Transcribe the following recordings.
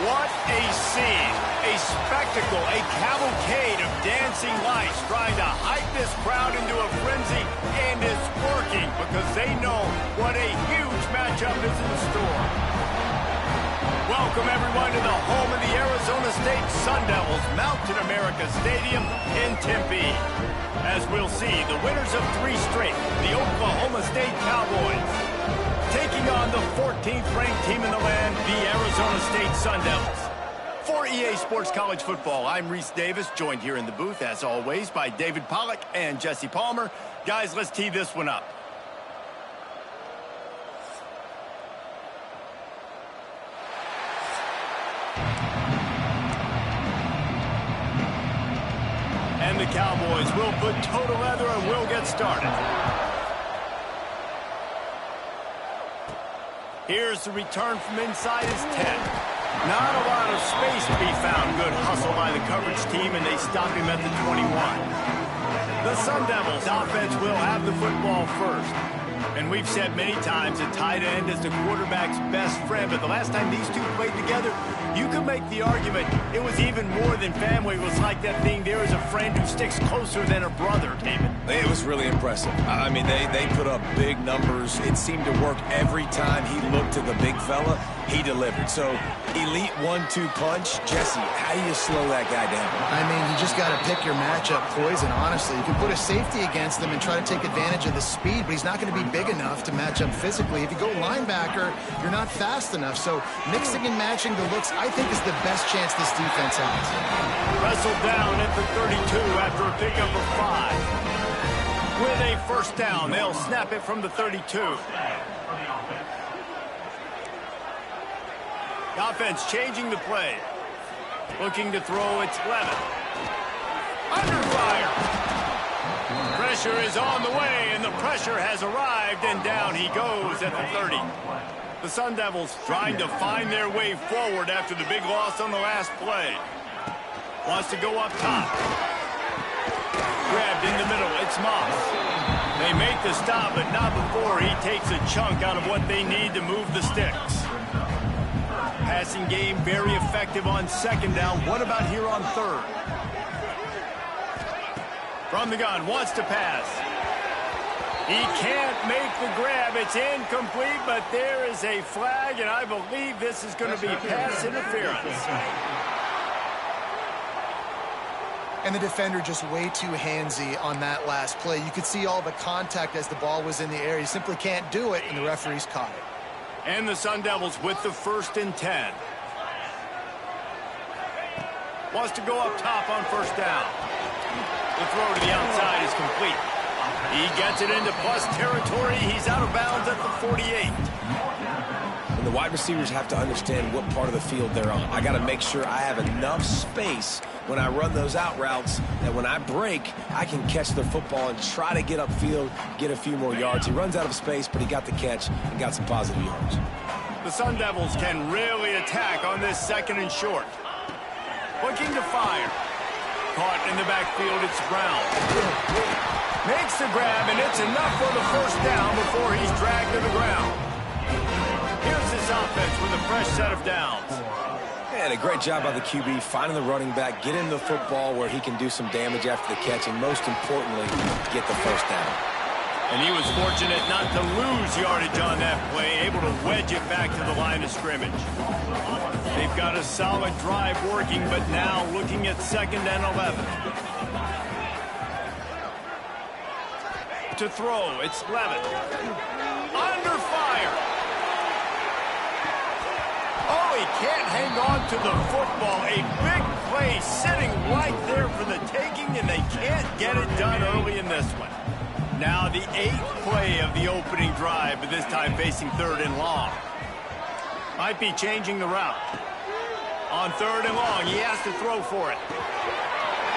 What a scene, a spectacle, a cavalcade of dancing lights trying to hype this crowd into a frenzy, and it's working because they know what a huge matchup is in store. Welcome everyone to the home of the Arizona State Sun Devils, Mountain America Stadium in Tempe. As we'll see, the winners of 3 straight, the Oklahoma State Cowboys, taking on the 14th ranked team in the land, the Arizona State Sun Devils. For EA Sports College Football, I'm Reese Davis, joined here in the booth, as always, by David Pollack and Jesse Palmer. Guys, let's tee this one up. And the Cowboys will put toe to leather and we'll get started. Here's the return from inside his 10. Not a lot of space to be found. Good hustle by the coverage team, and they stop him at the 21. The Sun Devils offense will have the football first. And we've said many times a tight end is the quarterback's best friend, but the last time these two played together, you could make the argument it was even more than family. It was like that thing, there is a friend who sticks closer than a brother, David. It was really impressive. I mean, they put up big numbers. It seemed to work every time he looked to the big fella. He delivered. So, elite 1-2 punch. Jesse, how do you slow that guy down? I mean, you just got to pick your matchup poison, honestly. You can put a safety against him and try to take advantage of the speed, but he's not going to be big enough to match up physically. If you go linebacker, you're not fast enough. So, mixing and matching the looks, I think, is the best chance this defense has. Wrestled down at the 32 after a pickup of 5. With a first down, they'll snap it from the 32. The offense changing the play. Looking to throw, it's Levin. Under fire. Pressure is on the way, and the pressure has arrived, and down he goes at the 30. The Sun Devils trying to find their way forward after the big loss on the last play. Wants to go up top. Grabbed in the middle, it's Moss. They make the stop, but not before he takes a chunk out of what they need to move the sticks. Passing game very effective on second down. What about here on third? From the gun, wants to pass. He can't make the grab. It's incomplete, but there is a flag, and I believe this is going to be pass interference. And the defender just way too handsy on that last play. You could see all the contact as the ball was in the air. He simply can't do it, and the referee's caught it. And the Sun Devils with the 1st and 10. Wants to go up top on first down. The throw to the outside is complete. He gets it into plus territory. He's out of bounds at the 48. And the wide receivers have to understand what part of the field they're on. I got to make sure I have enough space when I run those out routes that when I break, I can catch the football and try to get upfield, get a few more yards. He runs out of space, but he got the catch and got some positive yards. The Sun Devils can really attack on this 2nd and short. Looking to fire. Caught in the backfield, it's Brown. Makes the grab, and it's enough for the first down before he's dragged to the ground. Here's this offense with a fresh set of downs. And a great job by the QB finding the running back, get him the football where he can do some damage after the catch, and most importantly, get the first down. And he was fortunate not to lose yardage on that play, able to wedge it back to the line of scrimmage. They've got a solid drive working, but now looking at 2nd and 11. To throw, it's Levin. Under fire. Oh, he can't hang on to the football. A big play sitting right there for the taking, and they can't get it done early in this one. Now the 8th play of the opening drive, but this time facing 3rd and long. Might be changing the route. On 3rd and long, he has to throw for it.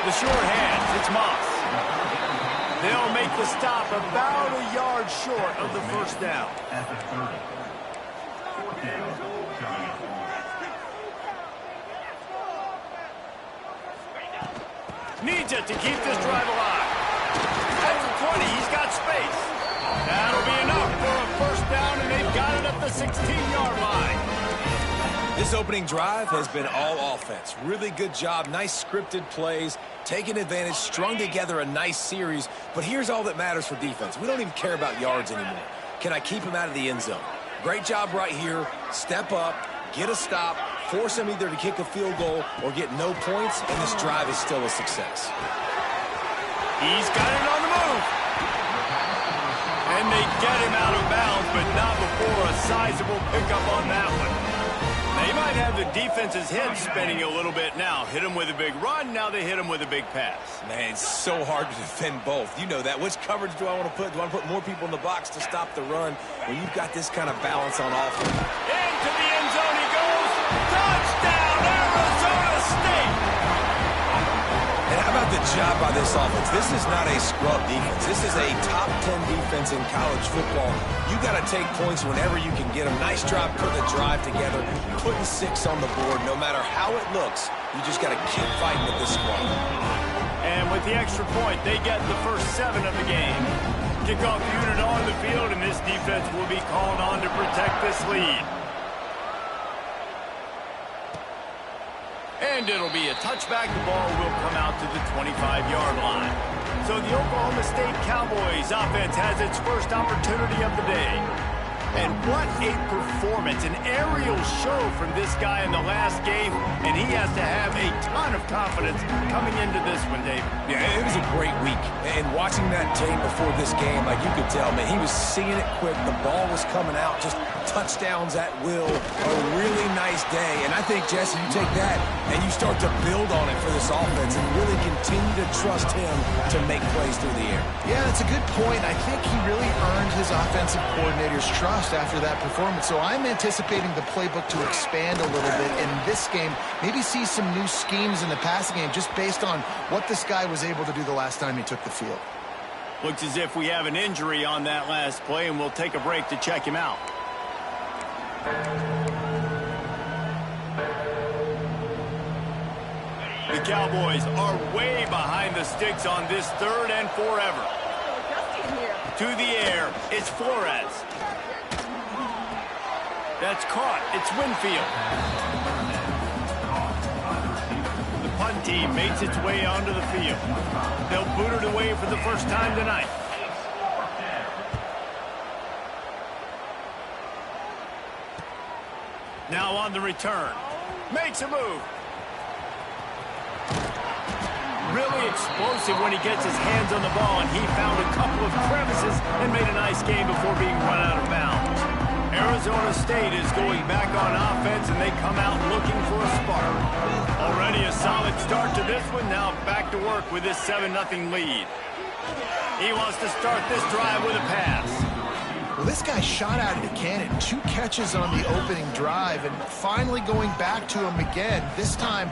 The short hands, it's Moss. They'll make the stop about a yard short of the first down. Needs it to keep this drive alive. At the 20, he's got space. That'll be enough for a first down, and they've got it at the 16-yard line. This opening drive has been all offense. Really good job, nice scripted plays, taking advantage, strung together a nice series. But here's all that matters for defense. We don't even care about yards anymore. Can I keep him out of the end zone? Great job right here. Step up, get a stop, force him either to kick a field goal or get no points, and this drive is still a success. He's got it on the move. And they get him out of bounds, but not before a sizable pickup on that one. They might have the defense's head spinning a little bit now. Hit him with a big run, now they hit him with a big pass. Man, it's so hard to defend both. You know that. Which coverage do I want to put? Do I want to put more people in the box to stop the run? When you've got this kind of balance on offense. Into the end zone he goes. Touchdown, Arizona State. And how about the job by this offense? This is not a scrub defense. This is a top 10 defense in college football. You got to take points whenever you can get them. Nice job putting the drive together, putting 6 on the board. No matter how it looks, you just got to keep fighting with this squad. And with the extra point, they get the first 7 of the game. Kickoff unit on the field, and this defense will be called on to protect this lead. And it'll be a touchback. The ball will come out to the 25-yard line. So the Oklahoma State Cowboys offense has its first opportunity of the day. And what a performance, an aerial show from this guy in the last game, and he has to have a ton of confidence coming into this one, David. Yeah, it was a great week. And watching that tape before this game, like you could tell, man, he was seeing it quick. The ball was coming out, just touchdowns at will. A really nice day. And I think, Jesse, you take that and you start to build on it for this offense and really continue to trust him to make plays through the air. Yeah, that's a good point. I think he really earned his offensive coordinator's trust after that performance. So I'm anticipating the playbook to expand a little bit in this game, maybe see some new schemes in the passing game just based on what this guy was able to do the last time he took the field. Looks as if we have an injury on that last play, and we'll take a break to check him out. The Cowboys are way behind the sticks on this 3rd and forever. To the air, it's Flores. That's caught. It's Winfield. The punt team makes its way onto the field. They'll boot it away for the first time tonight. Now on the return. Makes a move. Really explosive when he gets his hands on the ball, and he found a couple of crevices and made a nice game before being run out of bounds. Arizona State is going back on offense, and they come out looking for a spark. Already a solid start to this one. Now back to work with this 7-0 lead. He wants to start this drive with a pass. Well, this guy shot out of the cannon. 2 catches on the opening drive, and finally going back to him again. This time,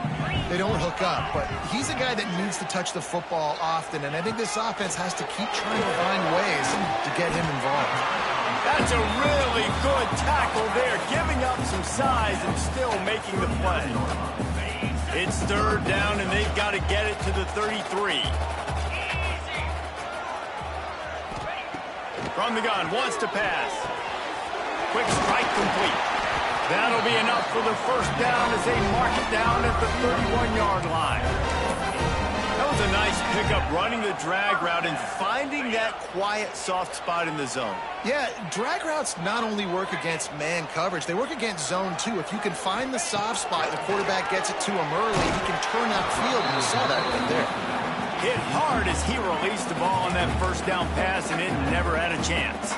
they don't hook up, but he's a guy that needs to touch the football often, and I think this offense has to keep trying to find ways to get him involved. That's a really good tackle there, giving up some size and still making the play. It's 3rd down, and they've got to get it to the 33. From the gun, wants to pass. Quick strike complete. That'll be enough for the first down as they mark it down at the 31-yard line. That was a nice pickup, running the drag route and finding that quiet, soft spot in the zone. Yeah, drag routes not only work against man coverage, they work against zone too. If you can find the soft spot, the quarterback gets it to him early, he can turn that field, and you saw that right there. Hit hard as he released the ball on that first down pass, and it never had a chance.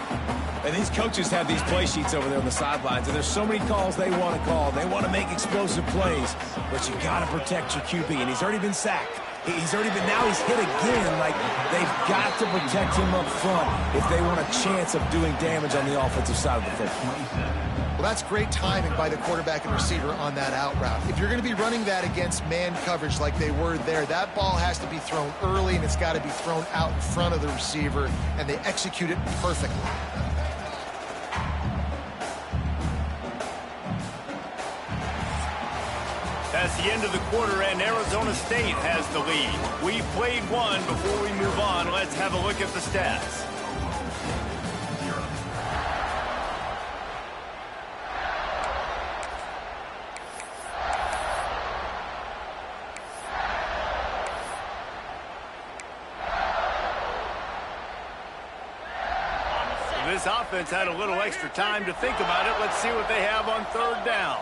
And these coaches have these play sheets over there on the sidelines, and there's so many calls they want to call. They want to make explosive plays, but you got to protect your QB, and he's already been sacked. He's already been, now he's hit again. Like, they've got to protect him up front if they want a chance of doing damage on the offensive side of the football. Well, that's great timing by the quarterback and receiver on that out route. If you're going to be running that against man coverage like they were there, that ball has to be thrown early, and it's got to be thrown out in front of the receiver, and they execute it perfectly. That's the end of the quarter, and Arizona State has the lead. We've played one. Before we move on, let's have a look at the stats. this offense had a little extra time to think about it. Let's see what they have on third down.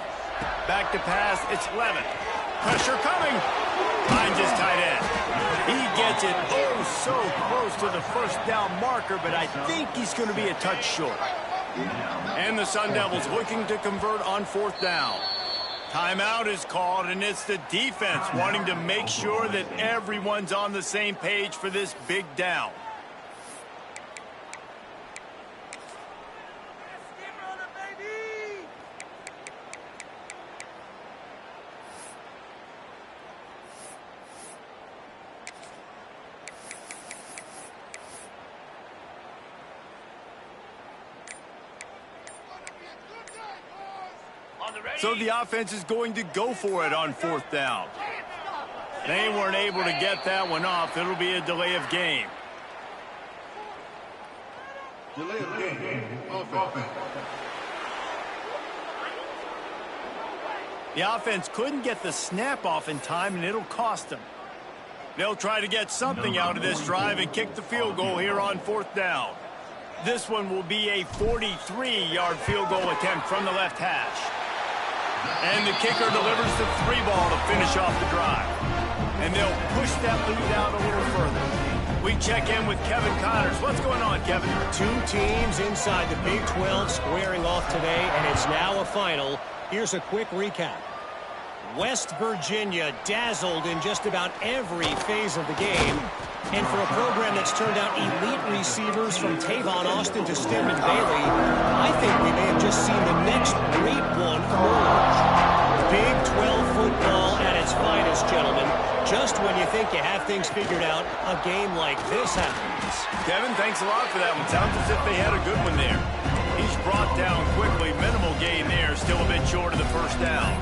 Back to pass, it's Levin. Pressure coming. Finds his tight end. He gets it oh so close to the first down marker, but I think he's going to be a touch short. And the Sun Devils looking to convert on fourth down. Timeout is called, and it's the defense wanting to make sure that everyone's on the same page for this big down. So the offense is going to go for it on fourth down. They weren't able to get that one off. It'll be a delay of game. Delay of game. Offense. The offense couldn't get the snap off in time, and it'll cost them. They'll try to get something out of this drive and kick the field goal here on fourth down. This one will be a 43-yard field goal attempt from the left hash. And the kicker delivers the 3-ball to finish off the drive. And they'll push that lead out a little further. We check in with Kevin Connors. What's going on, Kevin? Two teams inside the Big 12 squaring off today, and it's now a final. Here's a quick recap. West Virginia dazzled in just about every phase of the game. And for a program that's turned out elite receivers from Tavon Austin to Stedman Bailey, I think we may have just seen the next great one emerge. Big 12 football at its finest, gentlemen. Just when you think you have things figured out, a game like this happens. Kevin, thanks a lot for that one. Sounds as if they had a good one there. He's brought down quickly. Minimal gain there. Still a bit short of the first down.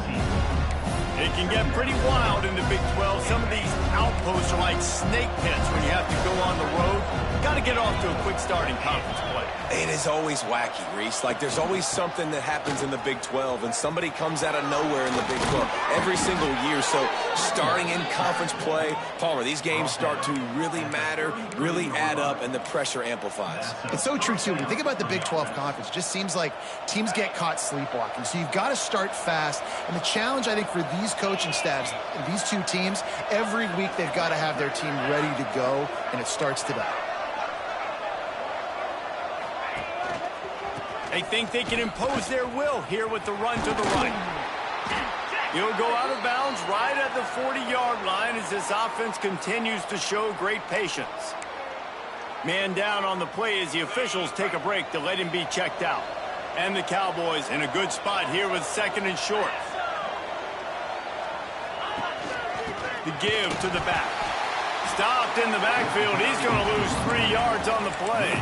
It can get pretty wild in the Big 12. Some of these outposts are like snake pits when you have to go on the road. Got to get off to a quick start in conference play. It is always wacky, Reese. Like, there's always something that happens in the Big 12, and somebody comes out of nowhere in the Big 12 every single year. So starting in conference play, Palmer, these games start to really matter, really add up, and the pressure amplifies. It's so true, too. When you think about the Big 12 conference, it just seems like teams get caught sleepwalking. So you've got to start fast. And the challenge, I think, for these coaching staffs, these two teams, every week they've got to have their team ready to go, and it starts today. They think they can impose their will here with the run to the right. He'll go out of bounds right at the 40-yard line as this offense continues to show great patience. Man down on the play as the officials take a break to let him be checked out. And the Cowboys in a good spot here with second and short. The give to the back. Stopped in the backfield. He's going to lose 3 yards on the play.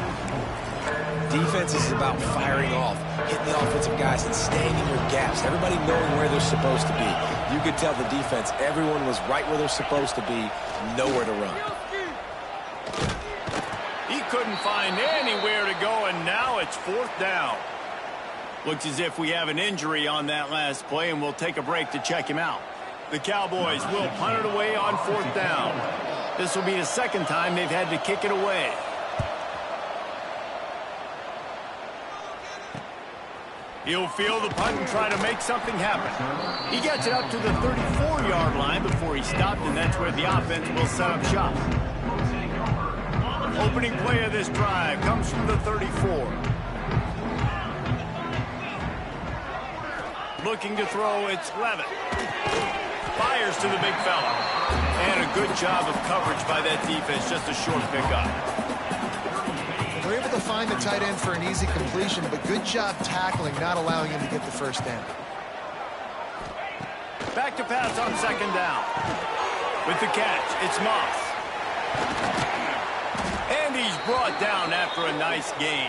Defense is about firing off, hitting the offensive guys, and staying in your gaps. Everybody knowing where they're supposed to be. You could tell the defense, everyone was right where they're supposed to be, nowhere to run. He couldn't find anywhere to go, and now it's fourth down. Looks as if we have an injury on that last play, and we'll take a break to check him out. The Cowboys will punt it away on fourth down. This will be the second time they've had to kick it away. He'll field the punt and try to make something happen. He gets it up to the 34-yard line before he stopped, and that's where the offense will set up shop. Opening play of this drive comes from the 34. Looking to throw, it's Levin. Fires to the big fella. And a good job of coverage by that defense, just a short pickup. They're able to find the tight end for an easy completion, but good job tackling, not allowing him to get the first down. Back to pass on second down. With the catch, it's Moss. And he's brought down after a nice gain.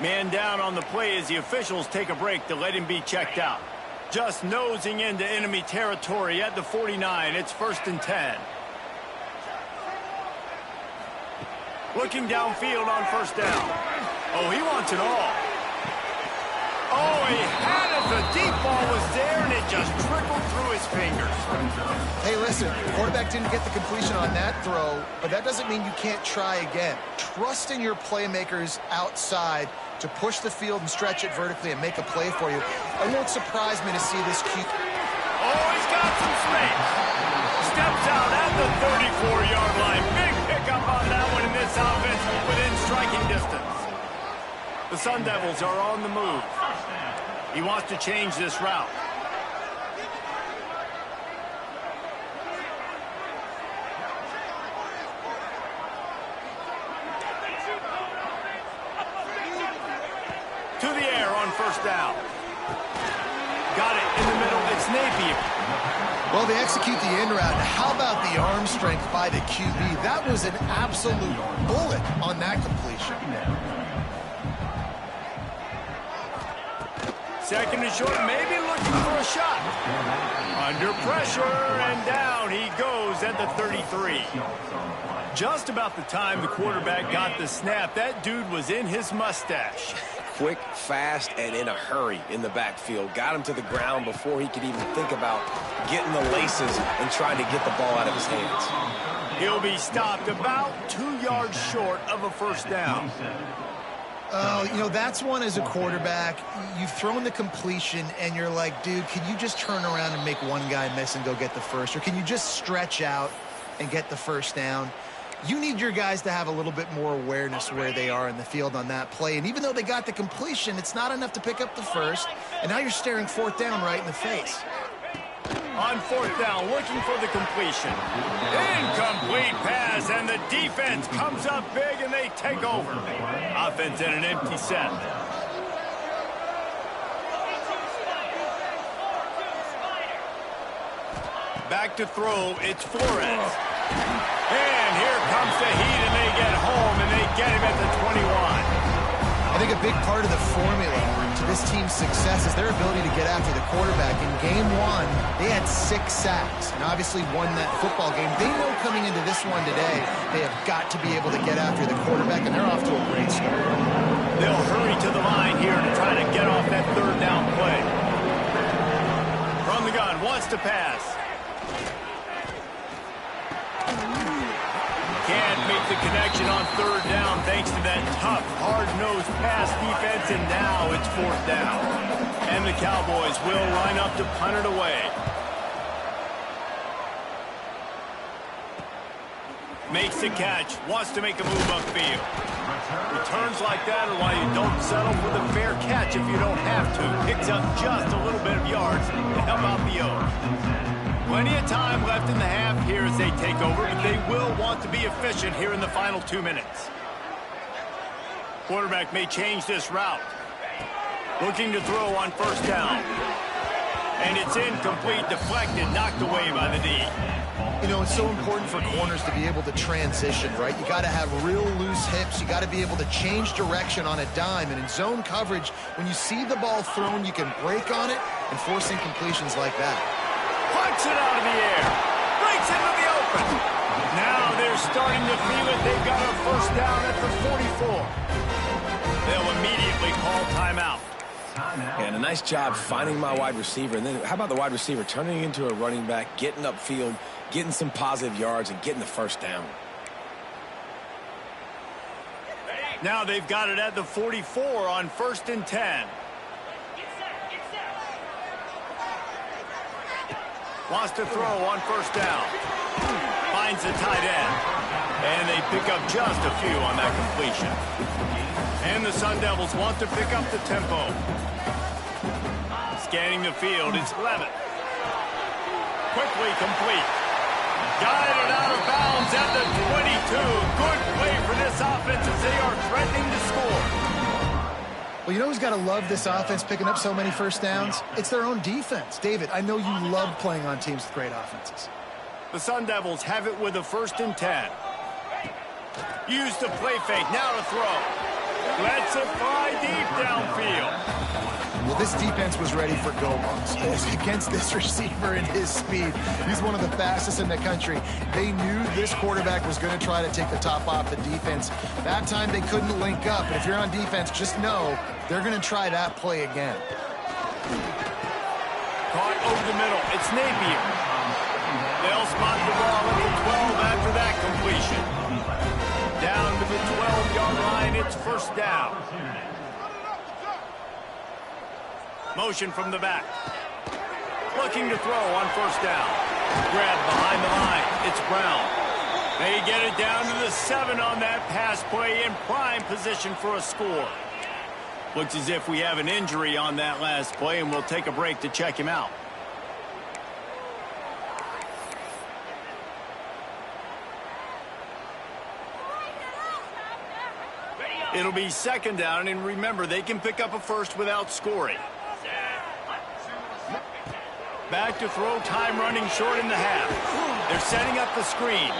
Man down on the play as the officials take a break to let him be checked out. Just nosing into enemy territory at the 49. It's 1st and 10. Looking downfield on first down. Oh, he wants it all. Oh, he had it. The deep ball was there, and it just trickled through his fingers. Hey, listen, the quarterback didn't get the completion on that throw, but that doesn't mean you can't try again. trusting your playmakers outside to push the field and stretch it vertically and make a play for you. It won't surprise me to see this cute. Oh, he's got some space. Steps out at the 34-yard line. Big pickup on that one in this offense within striking distance. The Sun Devils are on the move. He wants to change this route. To the air on first down. Got it in the middle. It's Napier. Well, they execute the in route. How about the arm strength by the QB? That was an absolute bullet on that completion. Second and short, maybe looking for a shot. Under pressure, and down he goes at the 33. Just about the time the quarterback got the snap, that dude was in his mustache. Quick, fast, and in a hurry in the backfield. Got him to the ground before he could even think about getting the laces and trying to get the ball out of his hands. He'll be stopped about 2 yards short of a first down. You know, that's one as a quarterback. You've thrown the completion, and you're like, dude, can you just turn around and make one guy miss and go get the first? Or can you just stretch out and get the first down? You need your guys to have a little bit more awareness where they are in the field on that play. And even though they got the completion, it's not enough to pick up the first. And now you're staring fourth down right in the face. On fourth down, looking for the completion. Incomplete pass, and the defense comes up big, and they take over. Offense in an empty set. Back to throw, it's Flores. And here comes the heat, and they get home, and they get him at the 21. I think a big part of the formula to this team's success is their ability to get after the quarterback. In game one, they had 6 sacks and obviously won that football game. They know coming into this one today, they have got to be able to get after the quarterback, and they're off to a great start. They'll hurry to the line here to try to get off that third down play. From the gun, wants to pass. Can't make the connection on third down thanks to that tough, hard-nosed pass defense, and now it's fourth down. And the Cowboys will line up to punt it away. Makes the catch, wants to make a move upfield. Returns like that are why you don't settle for the fair catch if you don't have to. Picks up just a little bit of yards to help out the O. Plenty of time left in the half here as they take over, but they will want to be efficient here in the final 2 minutes. Quarterback may change this route. Looking to throw on first down. And it's incomplete, deflected, knocked away by the D. You know, it's so important for corners to be able to transition, right? You got to have real loose hips. You got to be able to change direction on a dime. And in zone coverage, when you see the ball thrown, you can break on it and force incompletions like that. Punts it out of the air. Breaks into the open. Now they're starting to feel it. They've got a first down at the 44. They'll immediately call timeout. And a nice job finding my wide receiver. And then how about the wide receiver turning into a running back, getting upfield, getting some positive yards, and getting the first down. Now they've got it at the 44 on 1st and 10. Wants to throw on first down. Finds the tight end. And they pick up just a few on that completion. And the Sun Devils want to pick up the tempo. Scanning the field, it's Levitt. Quickly complete. Guided out of bounds at the 22. Good play for this offense as they are threatening to score. Well, you know who's got to love this offense picking up so many first downs? It's their own defense. David, I know you love playing on teams with great offenses. The Sun Devils have it with a 1st and 10. Use the play fake, now to throw. Lets it fly deep downfield. Well, this defense was ready for go-balls. Against this receiver and his speed, he's one of the fastest in the country. They knew this quarterback was going to try to take the top off the defense. That time they couldn't link up. And if you're on defense, just know they're going to try that play again. Caught over the middle. It's Napier. They'll spot the ball at the 12 after that completion. Down to the 12-yard line. It's first down. Motion from the back. Looking to throw on first down. Grab behind the line. It's Brown. They get it down to the 7 on that pass play in prime position for a score. Looks as if we have an injury on that last play, and we'll take a break to check him out. It'll be second down, and remember, they can pick up a first without scoring. Back to throw, time running short in the half. They're setting up the screen.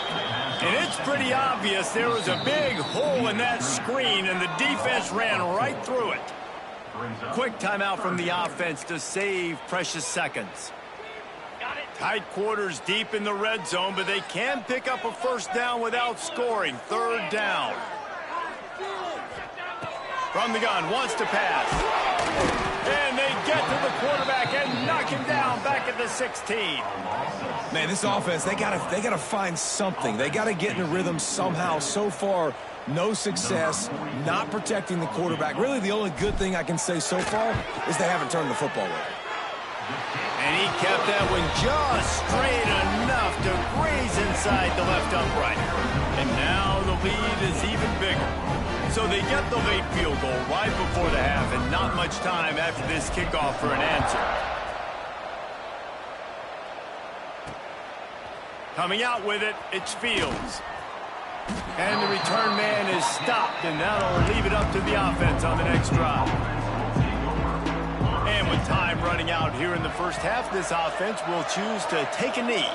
And it's pretty obvious there was a big hole in that screen, and the defense ran right through it. Quick timeout from the offense to save precious seconds. Tight quarters deep in the red zone, but they can pick up a first down without scoring. Third down. From the gun, wants to pass. And they get to the quarterback and knock him down back at the 16. Man, this offense, they gotta find something. They gotta get in a rhythm somehow. So far, no success, not protecting the quarterback. Really, the only good thing I can say so far is they haven't turned the football over. And he kept that one just straight enough to graze inside the left upright. And now the lead is even bigger. So they get the late field goal right before the half, and not much time after this kickoff for an answer. Coming out with it, it's Fields. And the return man is stopped, and that'll leave it up to the offense on the next drive. And with time running out here in the first half, this offense will choose to take a knee.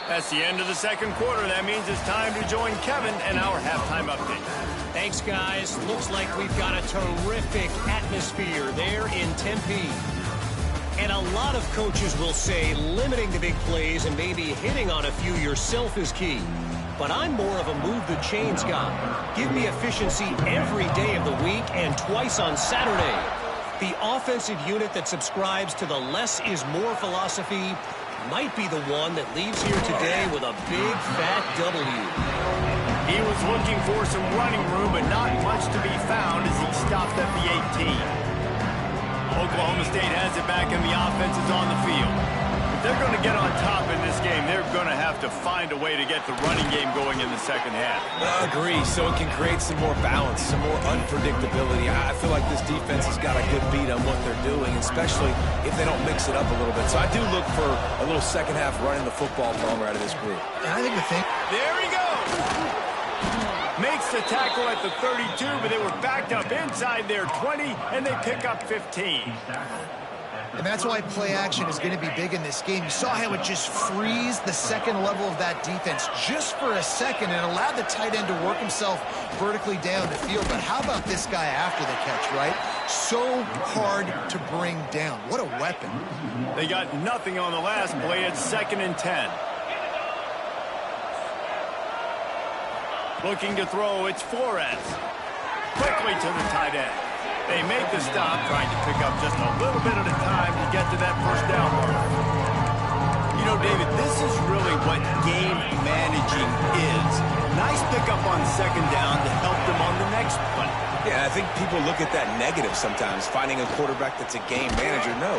That's the end of the second quarter. That means it's time to join Kevin and our halftime update. Thanks, guys. Looks like we've got a terrific atmosphere there in Tempe. And a lot of coaches will say limiting the big plays and maybe hitting on a few yourself is key. But I'm more of a move the chains guy. Give me efficiency every day of the week and twice on Saturday. The offensive unit that subscribes to the less is more philosophy might be the one that leaves here today with a big fat W. He was looking for some running room, but not much to be found as he stopped at the 18. Oklahoma State has it back, and the offense is on the field. If they're going to get on top in this game, they're going to have to find a way to get the running game going in the second half. I agree, so it can create some more balance, some more unpredictability. I feel like this defense has got a good beat on what they're doing, especially if they don't mix it up a little bit. So I do look for a little second half running the football from out of this group. And I think the thing... There he goes! Makes the tackle at the 32, but they were backed up inside their 20, and they pick up 15. And that's why play action is going to be big in this game. You saw how it just frees the second level of that defense just for a second and allowed the tight end to work himself vertically down the field. But how about this guy after the catch, right? So hard to bring down. What a weapon. They got nothing on the last play. It's 2nd and 10. Looking to throw, it's Flores. Quickly to the tight end. They make the stop, trying to pick up just a little bit at a time to get to that first down mark. You know, David, this is really what game managing is. Nice pickup on second down to help them on the next play. Yeah, I think people look at that negative sometimes, finding a quarterback that's a game manager. No.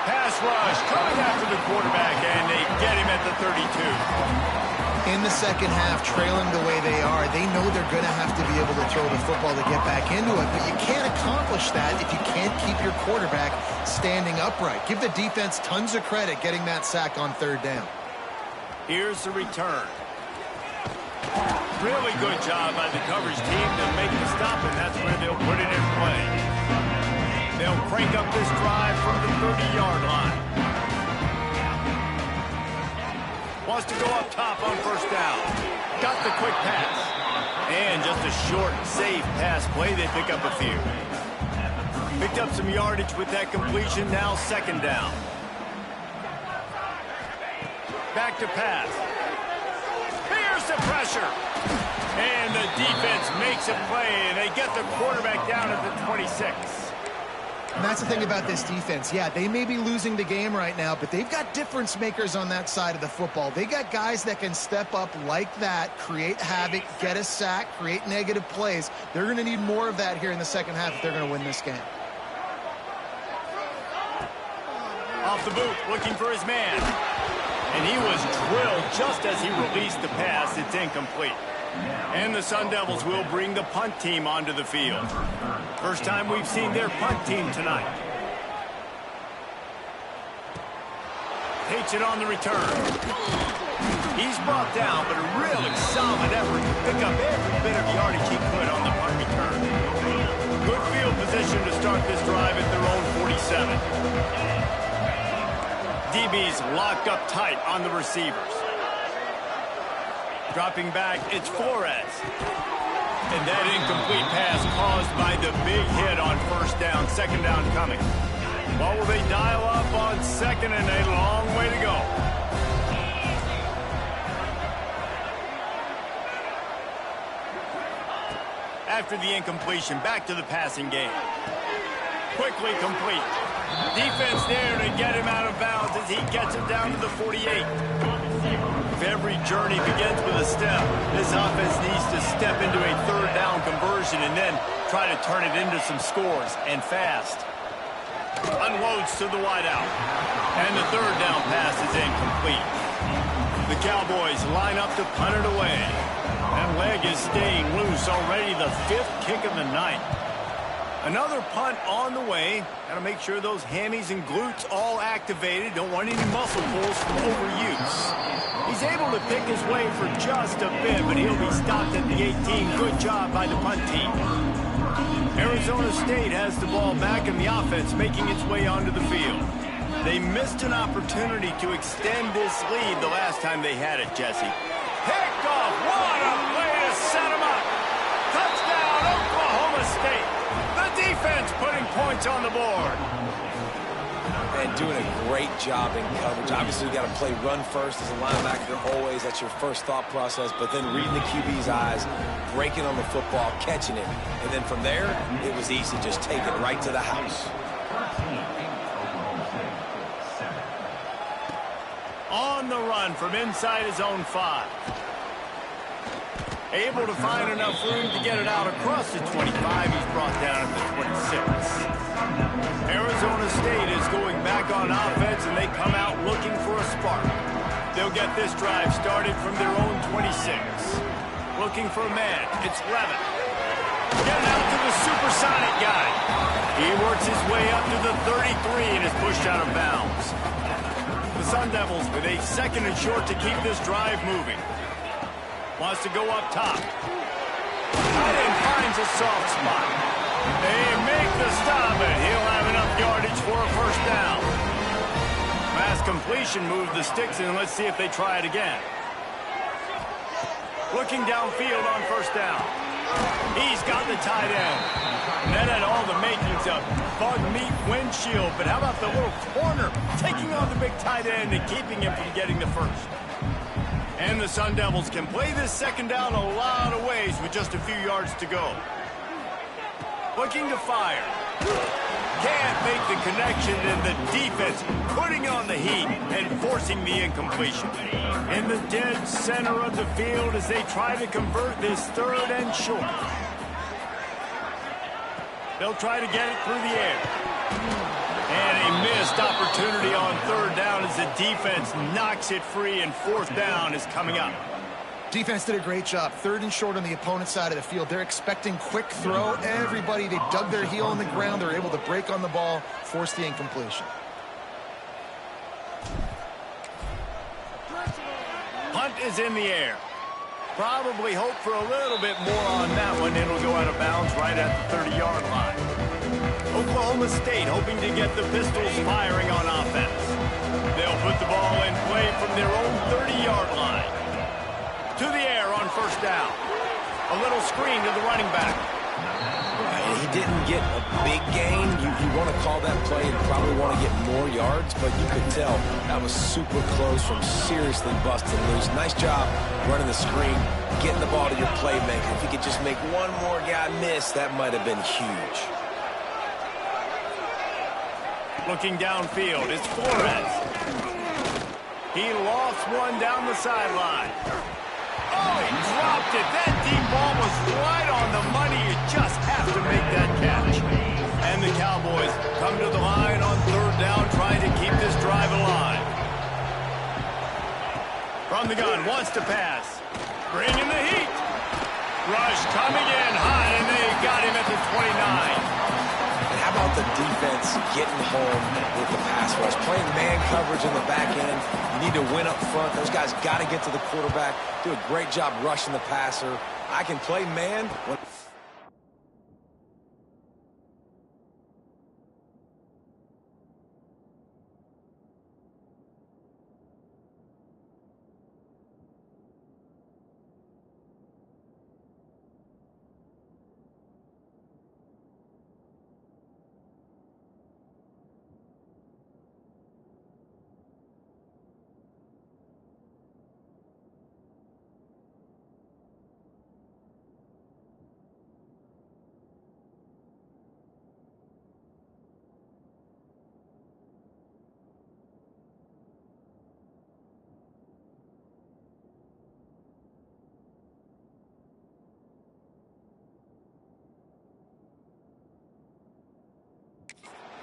Pass rush coming after the quarterback, and they get him at the 32. In the second half, trailing the way they are, they know they're going to have to be able to throw the football to get back into it, but you can't accomplish that if you can't keep your quarterback standing upright. Give the defense tons of credit getting that sack on third down. Here's the return. Really good job by the coverage team to make the stop, and that's where they'll put it in play. They'll crank up this drive from the 30-yard line. Wants to go up top on first down. Got the quick pass. And just a short, safe pass play. They pick up a few. Picked up some yardage with that completion. Now second down. Back to pass. Here's the pressure. And the defense makes a play, and they get the quarterback down at the 26. And that's the thing about this defense. Yeah, they may be losing the game right now, but they've got difference makers on that side of the football. They got guys that can step up like that, create havoc, get a sack, create negative plays. They're going to need more of that here in the second half if they're going to win this game. Off the boot, looking for his man. And he was drilled just as he released the pass. It's incomplete. And the Sun Devils will bring the punt team onto the field. First time we've seen their punt team tonight. Takes it on the return. He's brought down, but a really solid effort to pick up every bit of yardage he could on the punt return. Good field position to start this drive at their own 47. DB's locked up tight on the receivers. Dropping back, it's Flores. And that incomplete pass caused by the big hit on first down, second down coming. What will they dial up on second and a long way to go? After the incompletion, back to the passing game. Quickly complete. Defense there to get him out of bounds as he gets it down to the 48. If every journey begins with a step, this offense needs to step into a third down conversion and then try to turn it into some scores, and fast. Unloads to the wideout. And the third down pass is incomplete. The Cowboys line up to punt it away. That leg is staying loose, already the 5th kick of the night. Another punt on the way. Got to make sure those hammies and glutes all activated. Don't want any muscle pulls from overuse. He's able to pick his way for just a bit, but he'll be stopped at the 18. Good job by the punt team. Arizona State has the ball back in the offense, making its way onto the field. They missed an opportunity to extend this lead the last time they had it, Jesse. Picked off. What a play to set him up. Touchdown, Oklahoma State. The defense putting points on the board. And doing a great job in coverage. Obviously, you got to play run first as a linebacker always. That's your first thought process. But then reading the QB's eyes, breaking on the football, catching it. And then from there, it was easy. Just take it right to the house. On the run from inside his own 5. Able to find enough room to get it out across the 25. He's brought down at the 26. Arizona State is going back on offense, and they come out looking for a spark. They'll get this drive started from their own 26. Looking for a man. It's Levin. Get it out to the supersonic guy. He works his way up to the 33 and is pushed out of bounds. The Sun Devils with a second and short to keep this drive moving. Wants to go up top. And finds a soft spot. They make the stop, and he'll have enough yardage for a first down. Pass completion moved the sticks, and let's see if they try it again. Looking downfield on first down. He's got the tight end. And that had all the makings of bug meat windshield, but how about the little corner taking on the big tight end and keeping him from getting the first? And the Sun Devils can play this second down a lot of ways with just a few yards to go. Looking to fire. Can't make the connection, and the defense putting on the heat and forcing the incompletion. In the dead center of the field as they try to convert this third and short. They'll try to get it through the air. And a missed opportunity on third down as the defense knocks it free, and fourth down is coming up. Defense did a great job. Third and short on the opponent's side of the field. They're expecting quick throw. Everybody, they dug their heel in the ground. They're able to break on the ball, force the incompletion. Punt is in the air. Probably hope for a little bit more on that one. It'll go out of bounds right at the 30-yard line. Oklahoma State hoping to get the Pistols firing on offense. They'll put the ball in play from their own 30-yard line. To the air on first down. A little screen to the running back. He didn't get a big gain. You want to call that play and probably want to get more yards, but you could tell that was super close from seriously busting loose. Nice job running the screen, getting the ball to your playmaker. If you could just make one more guy miss, that might have been huge. Looking downfield, it's Flores. He lost one down the sideline. Oh, he dropped it. That deep ball was right on the money. You just have to make that catch. And the Cowboys come to the line on third down, trying to keep this drive alive. From the gun, wants to pass. Bringing the heat. Rush coming in hot, and they got him at the 29. How about the defense getting home with the pass rush? Playing man coverage in the back end. You need to win up front. Those guys got to get to the quarterback. Do a great job rushing the passer. I can play man.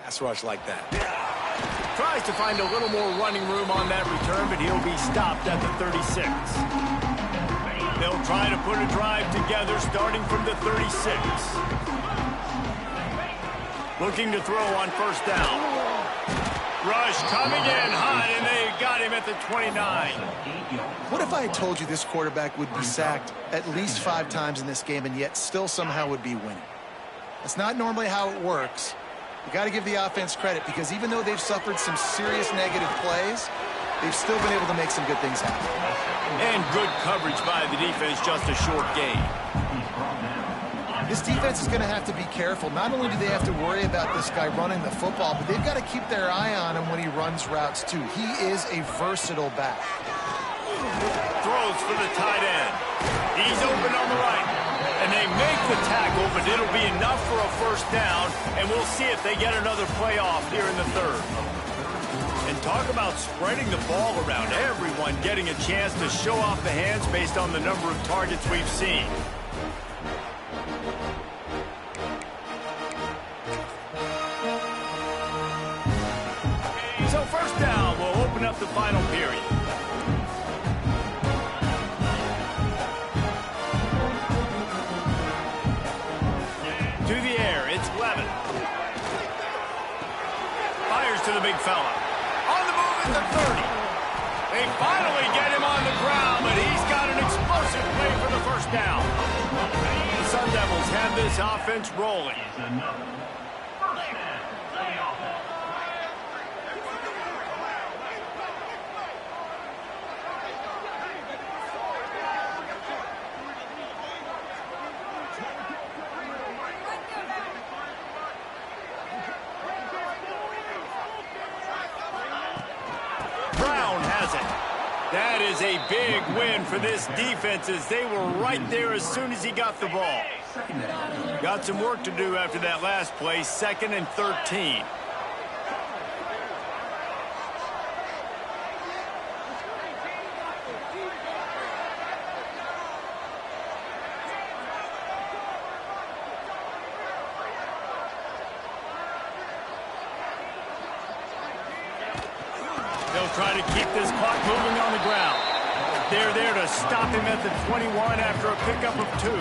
Pass rush like that. Tries to find a little more running room on that return, but he'll be stopped at the 36. They'll try to put a drive together starting from the 36. Looking to throw on first down. Rush coming in hot, and they got him at the 29. What if I told you this quarterback would be sacked at least 5 times in this game and yet still somehow would be winning? That's not normally how it works. You got to give the offense credit, because even though they've suffered some serious negative plays, they've still been able to make some good things happen. And good coverage by the defense, just a short gain. This defense is going to have to be careful. Not only do they have to worry about this guy running the football, but they've got to keep their eye on him when he runs routes too. He is a versatile back. Throws for the tight end. He's open on the right. And they make the tackle, but it'll be enough for a first down, and we'll see if they get another playoff here in the third. And talk about spreading the ball around. Everyone getting a chance to show off the hands based on the number of targets we've seen. So first down will open up the final period. To the air, it's Levin. Fires to the big fella. On the move at the 30. They finally get him on the ground, but he's got an explosive play for the first down. The Sun Devils have this offense rolling. That is a big win for this defense, as they were right there as soon as he got the ball. Got some work to do after that last play, 2nd and 13. They'll try to keep this clock moving on the ground. They're there to stop him at the 21 after a pickup of 2.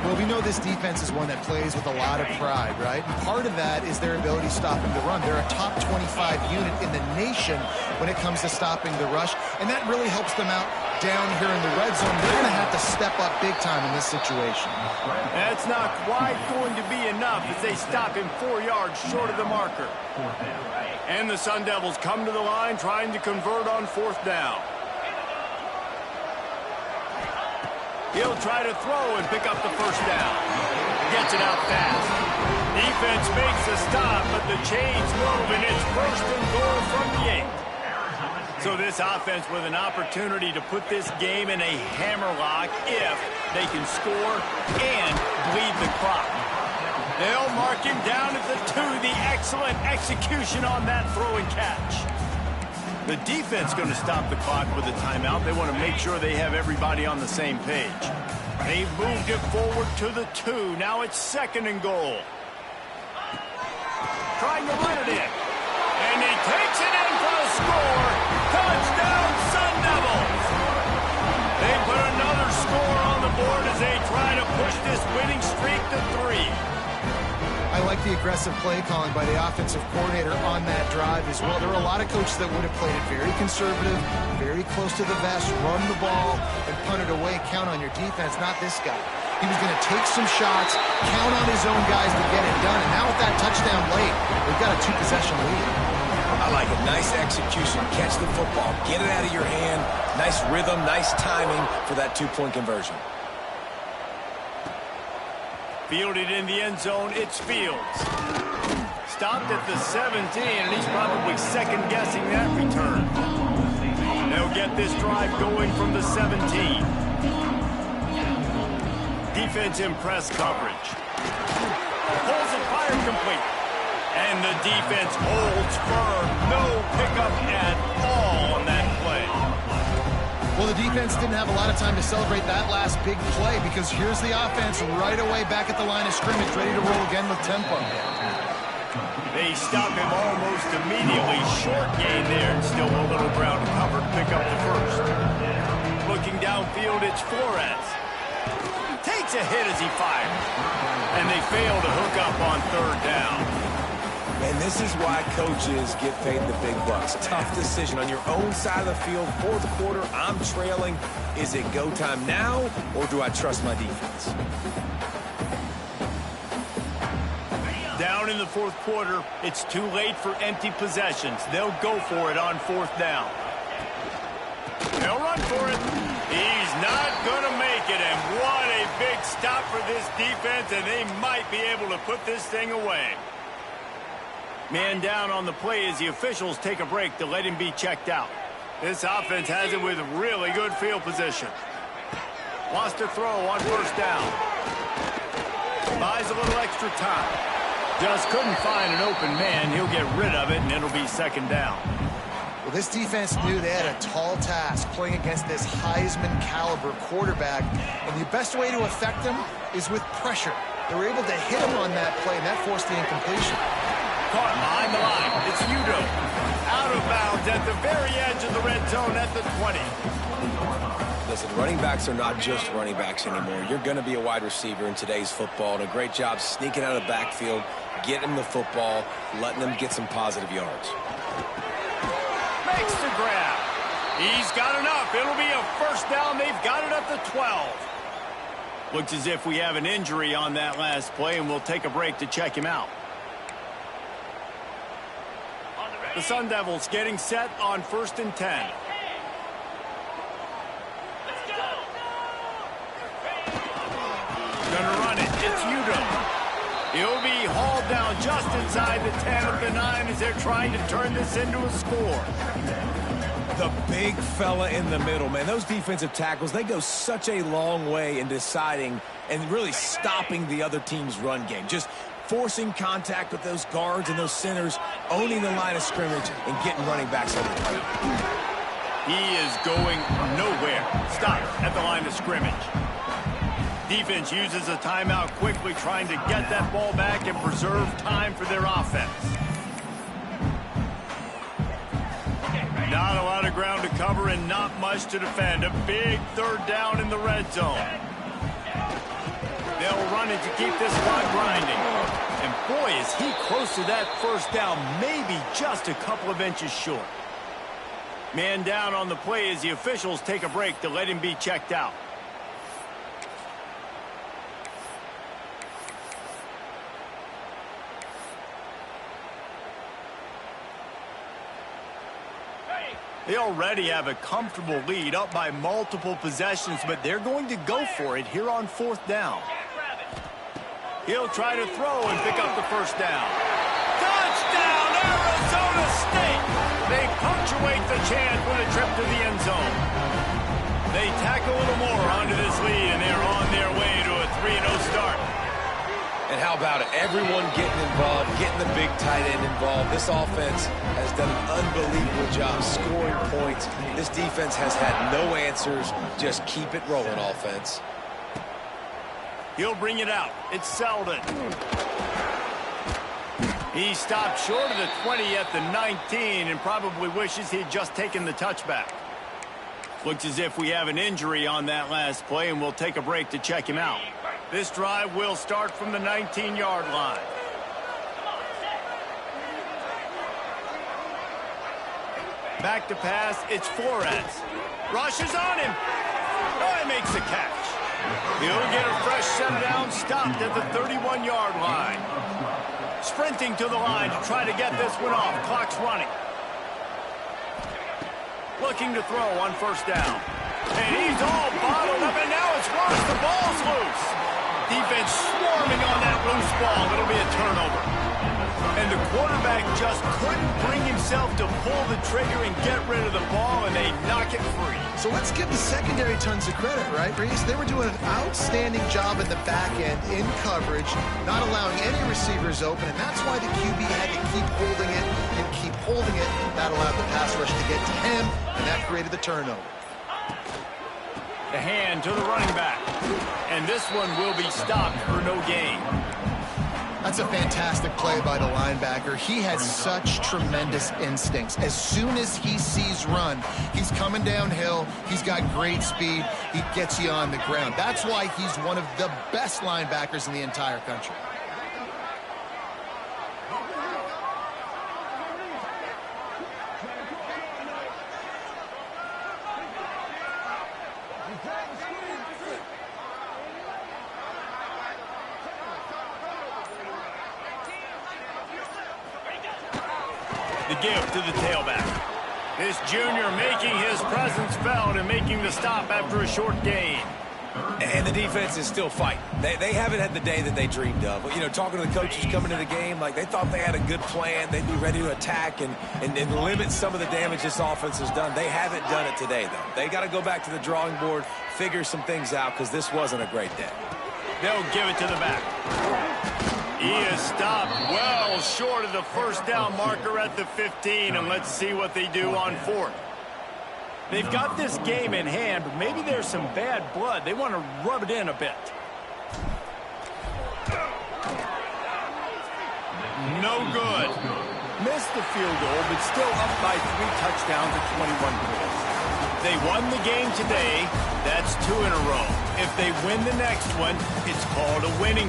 Well, we know this defense is one that plays with a lot of pride, right? And part of that is their ability stopping the run. They're a top 25 unit in the nation when it comes to stopping the rush, and that really helps them out down here in the red zone. They're going to have to step up big time in this situation. That's not quite going to be enough as they stop him 4 yards short of the marker. And the Sun Devils come to the line trying to convert on 4th down. He'll try to throw and pick up the first down. Gets it out fast. Defense makes a stop, but the chains move, and it's 1st and goal from the 8. So this offense with an opportunity to put this game in a hammerlock if they can score and bleed the clock. They'll mark him down at the 2. The excellent execution on that throw and catch. The defense going to stop the clock with a timeout. They want to make sure they have everybody on the same page. They've moved it forward to the 2. Now it's 2nd and goal. Trying to run it in. And he takes it in for a score. Touchdown, Sun Devils. They put another score on the board as they try to push this winning streak to 3. I like the aggressive play calling by the offensive coordinator on that drive as well. There are a lot of coaches that would have played it very conservative, very close to the vest, run the ball, and punt it away. Count on your defense, not this guy. He was going to take some shots, count on his own guys to get it done. And now with that touchdown late, they've got a 2-possession lead. I like it. Nice execution. Catch the football. Get it out of your hand. Nice rhythm, nice timing for that 2-point conversion. Fielded in the end zone, it's Fields. Stopped at the 17, and he's probably second-guessing that return. They'll get this drive going from the 17. Defense in press coverage. Pulls it, fire complete. And the defense holds firm. No pickup at all on that play. Well, the defense didn't have a lot of time to celebrate that last big play because here's the offense right away back at the line of scrimmage, ready to roll again with tempo. They stop him almost immediately. Short gain there, and still a little ground covered. Pick up the first. Looking downfield, it's Flores. Takes a hit as he fires. And they fail to hook up on 3rd down. And this is why coaches get paid the big bucks. Tough decision on your own side of the field. 4th quarter, I'm trailing. Is it go time now, or do I trust my defense? Down in the 4th quarter, it's too late for empty possessions. They'll go for it on 4th down. They'll run for it. He's not going to make it, and what a big stop for this defense, and they might be able to put this thing away. Man down on the play as the officials take a break to let him be checked out. This offense has it with really good field position. Lost a throw on 1st down. Buys a little extra time. Just couldn't find an open man. He'll get rid of it, and it'll be 2nd down. Well, this defense knew they had a tall task playing against this Heisman caliber quarterback, and the best way to affect him is with pressure. They were able to hit him on that play, and that forced the incompletion. Caught behind the line. It's Udo. Out of bounds at the very edge of the red zone at the 20. Listen, running backs are not just running backs anymore. You're going to be a wide receiver in today's football, and a great job sneaking out of the backfield, getting the football, letting them get some positive yards. Makes the grab. He's got enough. It'll be a 1st down. They've got it at the 12. Looks as if we have an injury on that last play, and we'll take a break to check him out. The Sun Devils getting set on 1st and 10. Gonna run it. It's Udo. He'll be hauled down just inside the 10 of the 9 as they're trying to turn this into a score. The big fella in the middle, man. Those defensive tackles, they go such a long way in deciding and really stopping the other team's run game. Just forcing contact with those guards and those centers, owning the line of scrimmage, and getting running backs over the field. He is going nowhere. Stop at the line of scrimmage. Defense uses a timeout quickly, trying to get that ball back and preserve time for their offense. Not a lot of ground to cover and not much to defend. A big 3rd down in the red zone. They'll run it to keep this clock grinding. And boy, is he close to that 1st down, maybe just a couple of inches short. Man down on the play as the officials take a break to let him be checked out. They already have a comfortable lead, up by multiple possessions, but they're going to go for it here on 4th down. He'll try to throw and pick up the 1st down. Touchdown, Arizona State! They punctuate the chance with a trip to the end zone. They tack a little more onto this lead, and they're on their way to a 3-0 start. And how How about it? Everyone getting involved, getting the big tight end involved. This offense has done an unbelievable job scoring points. This defense has had no answers. Just keep it rolling, offense. He'll bring it out. It's Selden. He stopped short of the 20 at the 19 and probably wishes he'd just taken the touchback. Looks as if we have an injury on that last play, and we'll take a break to check him out. This drive will start from the 19-yard line. Back to pass, it's Flores. Rushes on him. Oh, he makes the catch. He'll get a fresh set down, stopped at the 31-yard line. Sprinting to the line to try to get this one off. Clock's running. Looking to throw on first down. And he's all bottled up, and now it's worse. The ball's loose. Defense swarming on that loose ball. It'll be a turnover. And the quarterback just couldn't bring himself to pull the trigger and get rid of the ball, and they knock it free. So let's give the secondary tons of credit, right, Reese? They were doing an outstanding job at the back end in coverage, not allowing any receivers open, and that's why the QB had to keep holding it and keep holding it. That allowed the pass rush to get to him, and that created the turnover. The hand to the running back. And this one will be stopped for no gain. That's a fantastic play by the linebacker. He has such tremendous instincts. As soon as he sees run, he's coming downhill. He's got great speed. He gets you on the ground. That's why he's one of the best linebackers in the entire country. The give to the tailback. This junior making his presence felt and making the stop after a short gain. And the defense is still fighting. They haven't had the day that they dreamed of. You know, talking to the coaches coming into the game, like they thought they had a good plan. They'd be ready to attack and limit some of the damage this offense has done. They haven't done it today, though. They got to go back to the drawing board, figure some things out, because this wasn't a great day. They'll give it to the back. He is stopped well short of the first down marker at the 15, and let's see what they do on fourth. They've got this game in hand, but maybe there's some bad blood. They want to rub it in a bit. No good. Missed the field goal, but still up by 3 touchdowns at 21 points. They won the game today. That's 2 in a row. If they win the next one, it's called a winning.